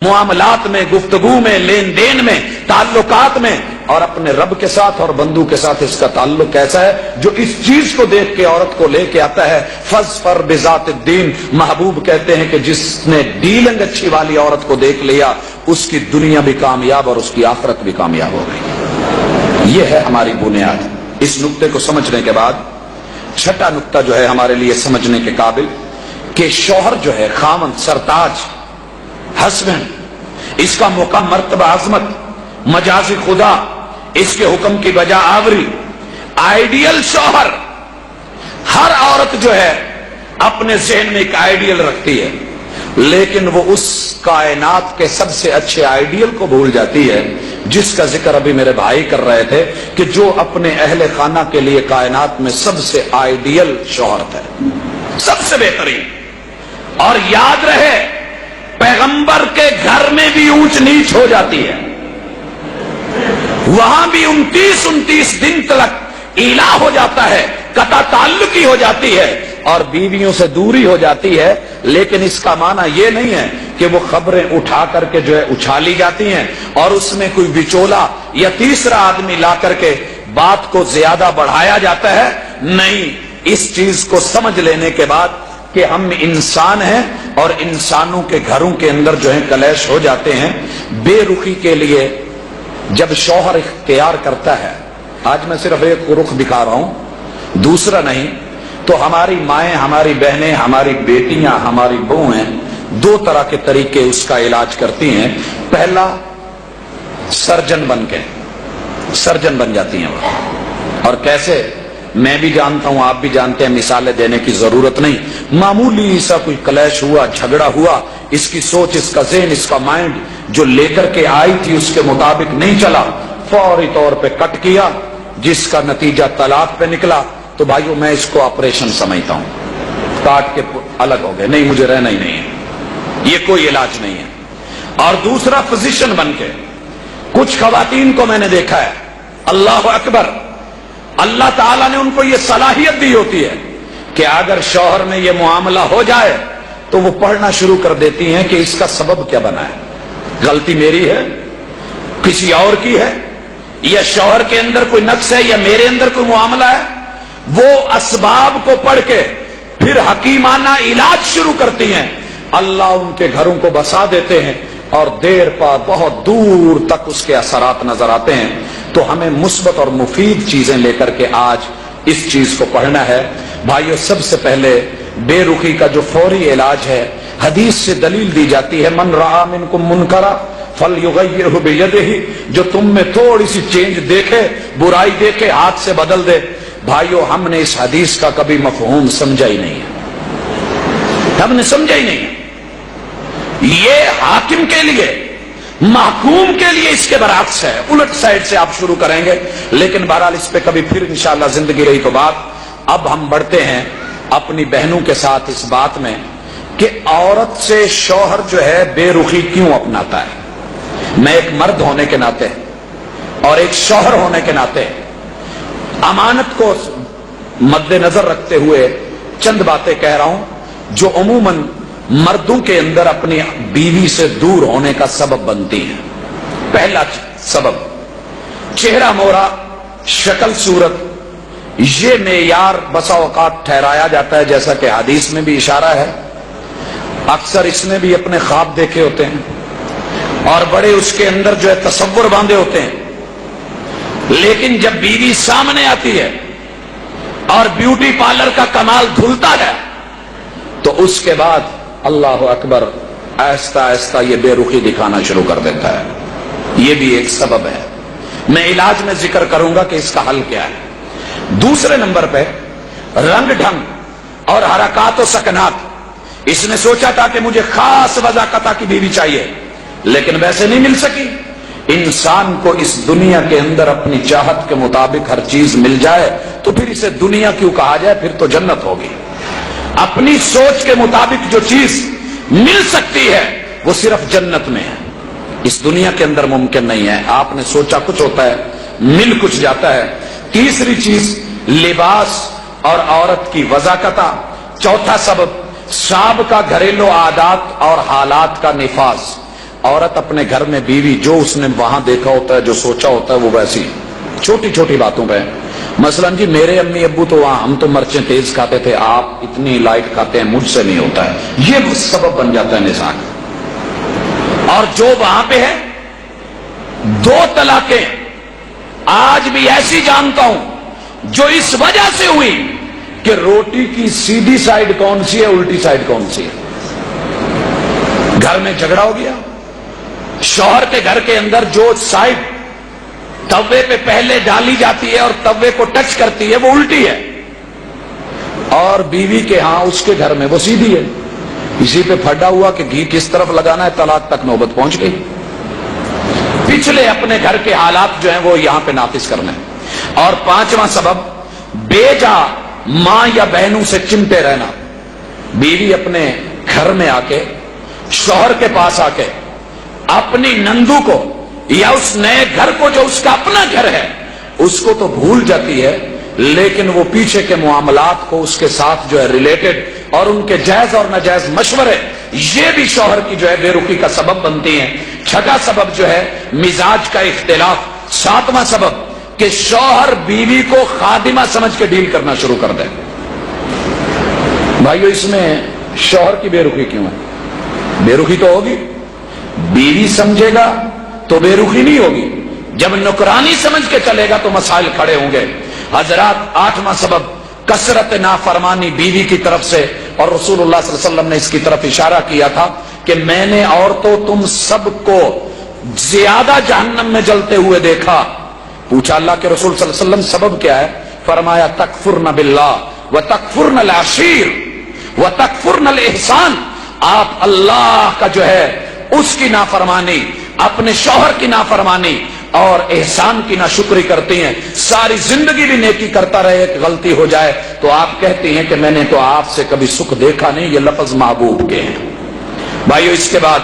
معاملات میں، گفتگو میں، لین دین میں، تعلقات میں، اور اپنے رب کے ساتھ اور بندو کے ساتھ اس کا تعلق کیسا ہے، جو اس چیز کو دیکھ کے عورت کو لے کے آتا ہے فَاظْفَرْ بِذَاتِ الدِّينِ۔ محبوب کہتے ہیں کہ جس نے ڈیلنگ اچھی والی عورت کو دیکھ لیا اس کی دنیا بھی کامیاب اور اس کی آخرت بھی کامیاب ہو گئی۔ یہ ہے ہماری بنیاد۔ اس نقطے کو سمجھنے کے بعد چھٹا نقطہ جو ہے ہمارے لیے سمجھنے کے قابل، کہ شوہر جو ہے خاوند، سرتاج، ہسبینڈ، اس کا مقام، مرتبہ، عظمت، مجاز خدا، اس کے حکم کی بجا آوری، آئیڈیل شوہر۔ ہر عورت جو ہے اپنے ذہن میں ایک آئیڈیل رکھتی ہے، لیکن وہ اس کائنات کے سب سے اچھے آئیڈیل کو بھول جاتی ہے جس کا ذکر ابھی میرے بھائی کر رہے تھے، کہ جو اپنے اہل خانہ کے لیے کائنات میں سب سے آئیڈیل شوہر ہے، سب سے بہترین۔ اور یاد رہے پیغمبر کے گھر میں بھی اونچ نیچ ہو جاتی ہے، وہاں بھی 29 دن تک ایلا ہو جاتا ہے، قطع تعلقی ہو جاتی ہے اور بیویوں سے دوری ہو جاتی ہے، لیکن اس کا معنی یہ نہیں ہے کہ وہ خبریں اٹھا کر کے جو ہے اچھالی جاتی ہیں اور اس میں کوئی بچولا یا تیسرا آدمی لا کر کے بات کو زیادہ بڑھایا جاتا ہے۔ نہیں، اس چیز کو سمجھ لینے کے بعد کہ ہم انسان ہیں اور انسانوں کے گھروں کے اندر جو ہے کلیش ہو جاتے ہیں، بے رخی کے لیے جب شوہر اختیار کرتا ہے، آج میں صرف ایک رخ دکھا رہا ہوں، دوسرا نہیں، تو ہماری مائیں، ہماری بہنیں، ہماری بیٹیاں، ہماری بہویں دو طرح کے طریقے اس کا علاج کرتی ہیں۔ پہلا، سرجن بن جاتی ہیں وہ، اور کیسے میں بھی جانتا ہوں، آپ بھی جانتے ہیں، مثالیں دینے کی ضرورت نہیں۔ معمولی سا کوئی کلیش ہوا، جھگڑا ہوا، اس کی سوچ، اس کا ذہن، اس کا مائنڈ جو لے کر کے آئی تھی اس کے مطابق نہیں چلا، فوری طور پہ کٹ کیا، جس کا نتیجہ طلاق پہ نکلا، تو بھائیو میں اس کو آپریشن سمجھتا ہوں، کاٹ کے الگ ہو گئے، نہیں مجھے رہنا ہی نہیں ہے، یہ کوئی علاج نہیں ہے۔ اور دوسرا، فزیشین بن کے، کچھ خواتین کو میں نے دیکھا ہے، اللہ اکبر، اللہ تعالیٰ نے ان کو یہ صلاحیت دی ہوتی ہے کہ اگر شوہر میں یہ معاملہ ہو جائے تو وہ پڑھنا شروع کر دیتی ہیں کہ اس کا سبب کیا بنا ہے، غلطی میری ہے، کسی اور کی ہے، یا شوہر کے اندر کوئی نقص ہے، یا میرے اندر کوئی معاملہ ہے۔ وہ اسباب کو پڑھ کے پھر حکیمانہ علاج شروع کرتی ہیں، اللہ ان کے گھروں کو بسا دیتے ہیں اور دیر پا بہت دور تک اس کے اثرات نظر آتے ہیں۔ تو ہمیں مثبت اور مفید چیزیں لے کر کے آج اس چیز کو پڑھنا ہے۔ بھائیو، سب سے پہلے بے رخی کا جو فوری علاج ہے، حدیث سے دلیل دی جاتی ہے، من رأى منکم منکرا فلیغیرہ بیدہ، جو تم میں تھوڑی سی چینج دیکھے، برائی دیکھے، ہاتھ سے بدل دے۔ بھائیو، ہم نے اس حدیث کا کبھی مفہوم سمجھا ہی نہیں ہے، ہم نے سمجھا ہی نہیں ہے۔ یہ حاکم کے لیے، محکوم کے لیے اس کے برعکس ہے، الٹ سائڈ سے آپ شروع کریں گے، لیکن بہرحال اس پہ کبھی پھر انشاءاللہ زندگی رہی تو بات۔ اب ہم بڑھتے ہیں اپنی بہنوں کے ساتھ اس بات میں کہ عورت سے شوہر جو ہے بے رخی کیوں اپناتا ہے۔ میں ایک مرد ہونے کے ناطے اور ایک شوہر ہونے کے ناطے امانت کو مد نظر رکھتے ہوئے چند باتیں کہہ رہا ہوں جو عموماً مردوں کے اندر اپنی بیوی سے دور ہونے کا سبب بنتی ہیں۔ پہلا سبب، چہرہ مورا، شکل صورت، یہ معیار بسا اوقات ٹھہرایا جاتا ہے، جیسا کہ حدیث میں بھی اشارہ ہے۔ اکثر اس نے بھی اپنے خواب دیکھے ہوتے ہیں اور بڑے اس کے اندر جو ہے تصور باندھے ہوتے ہیں، لیکن جب بیوی سامنے آتی ہے اور بیوٹی پارلر کا کمال دھلتا ہے تو اس کے بعد اللہ اکبر، آہستہ آہستہ یہ بے رخی دکھانا شروع کر دیتا ہے۔ یہ بھی ایک سبب ہے، میں علاج میں ذکر کروں گا کہ اس کا حل کیا ہے۔ دوسرے نمبر پہ رنگ ڈھنگ اور حرکات و سکنات۔ اس نے سوچا تھا کہ مجھے خاص وضاقتہ کی بیوی چاہیے، لیکن ویسے نہیں مل سکی۔ انسان کو اس دنیا کے اندر اپنی چاہت کے مطابق ہر چیز مل جائے تو پھر اسے دنیا کیوں کہا جائے، پھر تو جنت ہوگی۔ اپنی سوچ کے مطابق جو چیز مل سکتی ہے وہ صرف جنت میں ہے، اس دنیا کے اندر ممکن نہیں ہے۔ آپ نے سوچا کچھ ہوتا ہے، مل کچھ جاتا ہے۔ تیسری چیز، لباس اور عورت کی وضاقتہ۔ چوتھا سبب، سابقہ گھریلو عادات اور حالات کا نفاذ۔ عورت اپنے گھر میں بیوی جو اس نے وہاں دیکھا ہوتا ہے، جو سوچا ہوتا ہے، وہ ویسی چھوٹی چھوٹی باتوں پہ، مثلا جی میرے امی ابو تو وہاں ہم تو مرچیں تیز کھاتے تھے، آپ اتنی لائٹ کھاتے ہیں، مجھ سے نہیں ہوتا ہے، یہ سبب بن جاتا ہے نزاع کا۔ اور جو وہاں پہ ہے 2 طلاقیں آج بھی ایسی جانتا ہوں جو اس وجہ سے ہوئی کہ روٹی کی سیدھی سائڈ کون سی ہے، الٹی سائڈ کون سی ہے۔ گھر میں جھگڑا ہو گیا، شوہر کے گھر کے اندر جو سائڈ توے پہ پہلے ڈالی جاتی ہے اور توے کو ٹچ کرتی ہے وہ الٹی ہے، اور بیوی کے ہاں اس کے گھر میں وہ سیدھی ہے۔ اسی پہ پھڈا ہوا کہ گھی کس طرف لگانا ہے، طلاق تک نوبت پہنچ گئی۔ پچھلے اپنے گھر کے حالات جو ہیں وہ یہاں پہ نافذ کرنا ہے۔ اور 5واں سبب، بیجا ماں یا بہنوں سے چمٹے رہنا۔ بیوی اپنے گھر میں آ کے، شوہر کے پاس آ کے اپنی نندو کو یا اس نئے گھر کو جو اس کا اپنا گھر ہے اس کو تو بھول جاتی ہے، لیکن وہ پیچھے کے معاملات کو اس کے ساتھ جو ہے ریلیٹڈ اور ان کے جائز اور ناجائز مشورے، یہ بھی شوہر کی جو ہے بے رخی کا سبب بنتی ہیں۔ 6واں سبب جو ہے مزاج کا اختلاف۔ 7واں سبب کہ شوہر بیوی کو خادمہ سمجھ کے ڈیل کرنا شروع کر دے۔ بھائیو اس میں شوہر کی بے رخی کیوں ہے؟ بے رخی تو ہوگی، بیوی سمجھے گا تو بے رخی نہیں ہوگی، جب نکرانی سمجھ کے چلے گا تو مسائل کھڑے ہوں گے۔ حضرات 8واں سبب کثرت نافرمانی بیوی کی طرف سے، اور رسول اللہ صلی اللہ علیہ وسلم نے اس کی طرف اشارہ کیا تھا کہ میں نے عورتوں تم سب کو زیادہ جہنم میں جلتے ہوئے دیکھا۔ پوچھا اللہ کے رسول صلی اللہ علیہ وسلم سبب کیا ہے؟ فرمایا تکفرن باللہ وتکفرن العشیر وتکفرن الاحسان۔ آپ اللہ کا جو ہے اس کی نافرمانی، اپنے شوہر کی نافرمانی اور احسان کی ناشکری کرتی ہیں۔ ساری زندگی بھی نیکی کرتا رہے، ایک غلطی ہو جائے تو آپ کہتی ہیں کہ میں نے تو آپ سے کبھی سکھ دیکھا نہیں۔ یہ لفظ محبوب کے ہیں۔ بھائیو اس کے بعد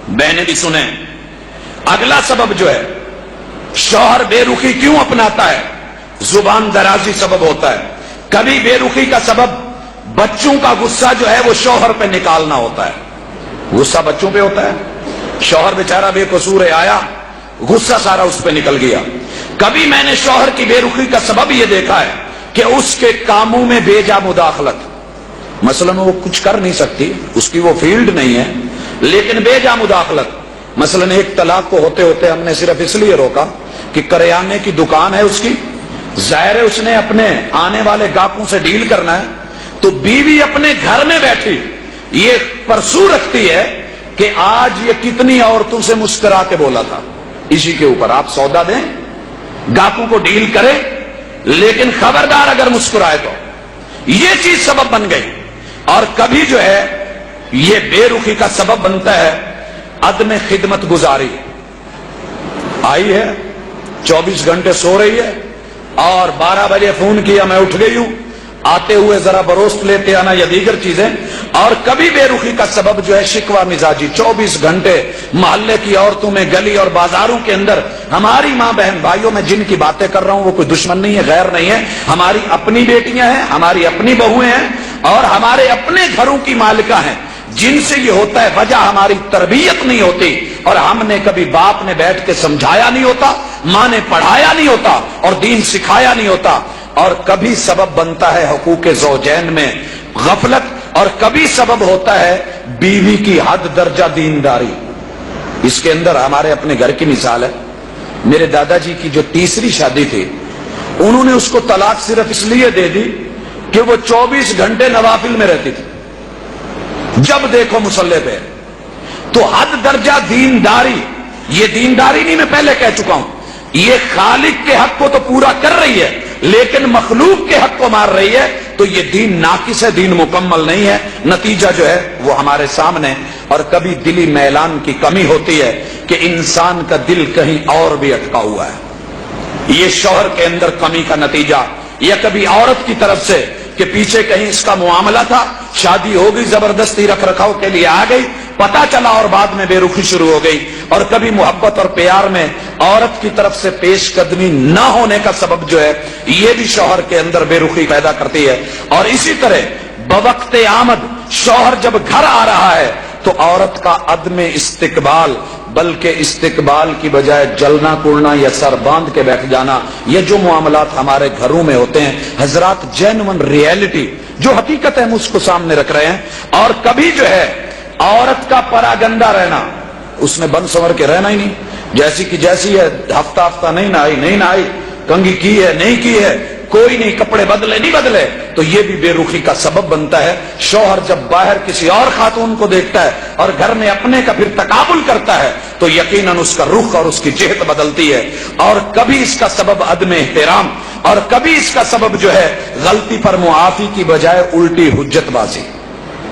بہنیں بھی سنیں، اگلا سبب جو ہے شوہر بے رخی کیوں اپناتا ہے؟ زبان درازی سبب ہوتا ہے۔ کبھی بے رخی کا سبب بچوں کا غصہ جو ہے وہ شوہر پہ نکالنا ہوتا ہے۔ غصہ بچوں پہ ہوتا ہے، شوہر بیچارہ بے قصور ہے، آیا غصہ سارا اس پہ نکل گیا۔ کبھی میں نے شوہر کی بے رخی کا سبب یہ دیکھا ہے کہ اس کے کاموں میں بے جا مداخلت، مثلا وہ کچھ کر نہیں سکتی، اس کی وہ فیلڈ نہیں ہے، لیکن بے جا مداخلت۔ مثلا ایک طلاق کو ہوتے ہوتے ہم نے صرف اس لیے روکا کہ کریانے کی دکان ہے اس کی، ظاہر ہے اس نے اپنے آنے والے گاہکوں سے ڈیل کرنا ہے، تو بیوی اپنے گھر میں بیٹھی یہ پرسو رکھتی ہے کہ آج یہ کتنی عورتوں سے مسکرا کے بولا تھا۔ اسی کے اوپر آپ سودا دیں، گاہکوں کو ڈیل کریں، لیکن خبردار اگر مسکرائے تو یہ چیز سبب بن گئی۔ اور کبھی جو ہے یہ بے رخی کا سبب بنتا ہے عدم خدمت گزاری۔ آئی ہے 24 گھنٹے سو رہی ہے اور 12 بجے فون کیا میں اٹھ گئی ہوں، آتے ہوئے ذرا بروست لیتے آنا یا دیگر چیزیں۔ اور کبھی بے رخی کا سبب جو ہے شکوہ مزاجی، 24 گھنٹے محلے کی عورتوں میں، گلی اور بازاروں کے اندر ہماری ماں بہن بھائیوں میں جن کی باتیں کر رہا ہوں وہ کوئی دشمن نہیں ہے، غیر نہیں ہے، ہماری اپنی بیٹیاں ہیں، ہماری اپنی بہویں ہیں اور ہمارے اپنے گھروں کی مالکہ ہیں، جن سے یہ ہوتا ہے وجہ ہماری تربیت نہیں ہوتی، اور ہم نے کبھی باپ نے بیٹھ کے سمجھایا نہیں ہوتا، ماں نے پڑھایا نہیں ہوتا اور دین سکھایا نہیں ہوتا۔ اور کبھی سبب بنتا ہے حقوق زوجین میں غفلت، اور کبھی سبب ہوتا ہے بیوی کی حد درجہ دینداری۔ اس کے اندر ہمارے اپنے گھر کی مثال ہے، میرے دادا جی کی جو تیسری شادی تھی، انہوں نے اس کو طلاق صرف اس لیے دے دی کہ وہ 24 گھنٹے نوافل میں رہتی تھی، جب دیکھو مصلے پہ۔ تو حد درجہ دینداری، یہ دینداری نہیں، میں پہلے کہہ چکا ہوں، یہ خالق کے حق کو تو پورا کر رہی ہے لیکن مخلوق کے حق کو مار رہی ہے، تو یہ دین ناقص ہے، دین مکمل نہیں ہے۔ نتیجہ جو ہے وہ ہمارے سامنے۔ اور کبھی دلی میلان کی کمی ہوتی ہے کہ انسان کا دل کہیں اور بھی اٹکا ہوا ہے، یہ شوہر کے اندر کمی کا نتیجہ، یا کبھی عورت کی طرف سے کہ پیچھے کہیں اس کا معاملہ تھا، شادی ہو گئی، زبردستی رکھ رکھاؤ کے لیے آ گئی، پتا چلا اور بعد میں بے رخی شروع ہو گئی۔ اور کبھی محبت اور پیار میں عورت کی طرف سے پیش قدمی نہ ہونے کا سبب جو ہے یہ بھی شوہر کے اندر بے رخی پیدا کرتی ہے۔ اور اسی طرح بوقت آمد شوہر جب گھر آ رہا ہے تو عورت کا عدم استقبال، بلکہ استقبال کی بجائے جلنا کوڑنا یا سر باندھ کے بیٹھ جانا، یہ جو معاملات ہمارے گھروں میں ہوتے ہیں حضرات، جینون ریئلٹی جو حقیقت ہے ہم اس کو سامنے رکھ رہے ہیں. اور کبھی جو ہے عورت کا پراگندہ رہنا، اس نے بن سنور کے رہنا ہی نہیں، جیسی کی جیسی ہے، ہفتہ ہفتہ نہیں نہائی، کنگھی کی ہے نہیں کی ہے، کوئی نہیں، کپڑے بدلے نہیں بدلے، تو یہ بھی بے رخی کا سبب بنتا ہے. شوہر جب باہر کسی اور خاتون کو دیکھتا ہے اور گھر میں اپنے کا پھر تقابل کرتا ہے تو یقیناً اس کا رخ اور اس کی جہت بدلتی ہے. اور کبھی اس کا سبب عدم احترام، اور کبھی اس کا سبب جو ہے غلطی پر معافی کی بجائے الٹی حجت بازی.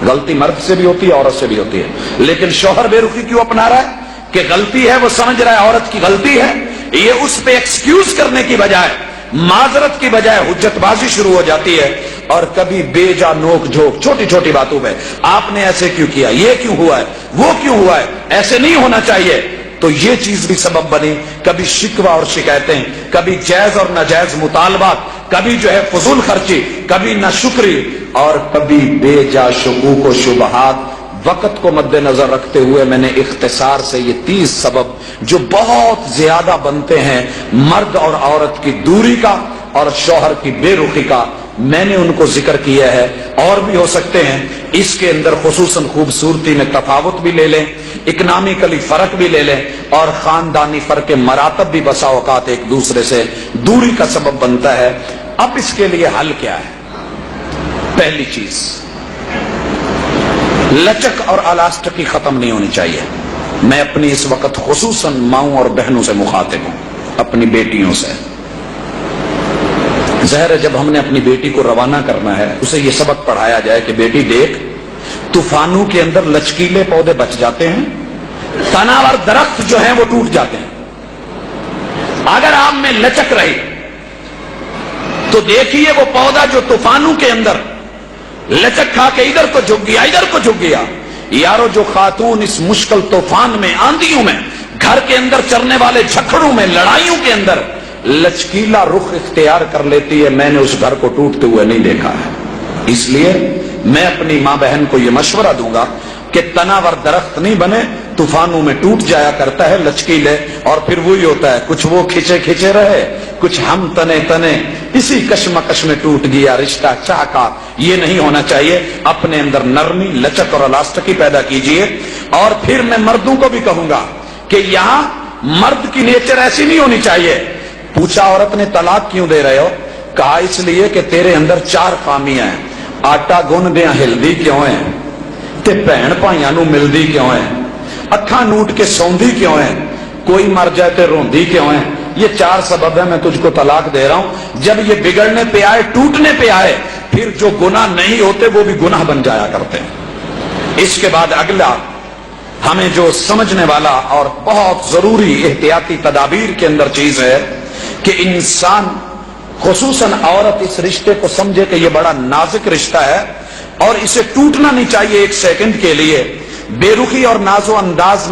غلطی مرد سے بھی ہوتی ہے، عورت سے بھی ہوتی ہے، لیکن شوہر بے رخی کیوں اپنا رہا ہے کہ غلطی ہے، وہ سمجھ رہا ہے عورت کی غلطی ہے، یہ اس پہ ایکسکیوز کرنے کی بجائے، معذرت کی بجائے حجت بازی شروع ہو جاتی ہے. اور کبھی بے جا نوک جھوک چھوٹی چھوٹی باتوں میں، آپ نے ایسے کیوں کیا، یہ کیوں ہوا ہے، وہ کیوں ہوا ہے، ایسے نہیں ہونا چاہیے، تو یہ چیز بھی سبب بنی. کبھی شکوہ اور شکایتیں، کبھی جائز اور ناجائز مطالبات، کبھی جو ہے فضول خرچی، کبھی ناشکری، اور کبھی بے جا شکوک و شبہات. وقت کو مد نظر رکھتے ہوئے میں نے اختصار سے یہ 30 سبب جو بہت زیادہ بنتے ہیں مرد اور عورت کی دوری کا اور شوہر کی بے رخی کا، میں نے ان کو ذکر کیا ہے. اور بھی ہو سکتے ہیں، اس کے اندر خصوصاً خوبصورتی میں تفاوت بھی لے لیں، اکنامکلی فرق بھی لے لیں، اور خاندانی فرق کے مراتب بھی بسا اوقات ایک دوسرے سے دوری کا سبب بنتا ہے. اب اس کے لیے حل کیا ہے؟ پہلی چیز، لچک اور الاسٹکی ختم نہیں ہونی چاہیے. میں اپنی اس وقت خصوصاً ماؤں اور بہنوں سے مخاطب ہوں، اپنی بیٹیوں سے. ظاہر ہے جب ہم نے اپنی بیٹی کو روانہ کرنا ہے، اسے یہ سبق پڑھایا جائے کہ بیٹی دیکھ، طوفانوں کے اندر لچکیلے پودے بچ جاتے ہیں، تناور درخت جو ہیں وہ ٹوٹ جاتے ہیں. اگر آپ میں لچک رہی تو دیکھیے وہ پودا جو طوفانوں کے اندر لچک کھا کے ادھر کو جھک گیا، ادھر کو جھک گیا. یارو جو خاتون اس مشکل طوفان میں، آندھیوں میں، گھر کے اندر چرنے والے جھکڑوں میں، لڑائیوں کے اندر لچکیلا رخ اختیار کر لیتی ہے، میں نے اس گھر کو ٹوٹتے ہوئے نہیں دیکھا ہے. اس لیے میں اپنی ماں بہن کو یہ مشورہ دوں گا کہ تناور درخت نہیں بنے، طوفانوں میں ٹوٹ جایا کرتا ہے لچکیلے، اور پھر وہی ہوتا ہے، کچھ وہ کھچے کھچے رہے، کچھ ہم تنے تنے، اسی کشمکش میں ٹوٹ گیا رشتہ چاہ کا. یہ نہیں ہونا چاہیے. اپنے اندر نرمی، لچک اور الاسٹکی پیدا کیجئے. اور پھر میں مردوں کو بھی کہوں گا کہ یہاں مرد کی نیچر ایسی نہیں ہونی چاہیے. پوچھا عورت نے طلاق کیوں دے رہے ہو؟ کہا اس لیے کہ تیرے اندر 4 خامیاں ہیں. آٹا گن دیا ہلدی کیوں ہے، تے بہن بھائیاں نو ملدی کیوں ہے، اکھاں نوٹ کے سوندی کیوں ہے، کوئی مر جائے تے روندی کیوں ہے. یہ 4 سبب ہے، میں تجھ کو طلاق دے رہا ہوں. جب یہ بگڑنے پہ آئے، ٹوٹنے پہ آئے، پھر جو گناہ نہیں ہوتے وہ بھی گناہ بن جایا کرتے ہیں. اس کے بعد اگلا ہمیں جو سمجھنے والا اور بہت ضروری احتیاطی تدابیر کے اندر چیز ہے کہ انسان خصوصاً عورت اس رشتے کو سمجھے کہ یہ بڑا نازک رشتہ ہے اور اسے ٹوٹنا نہیں چاہیے ایک سیکنڈ کے لیے. بے رخی اور ناز و انداز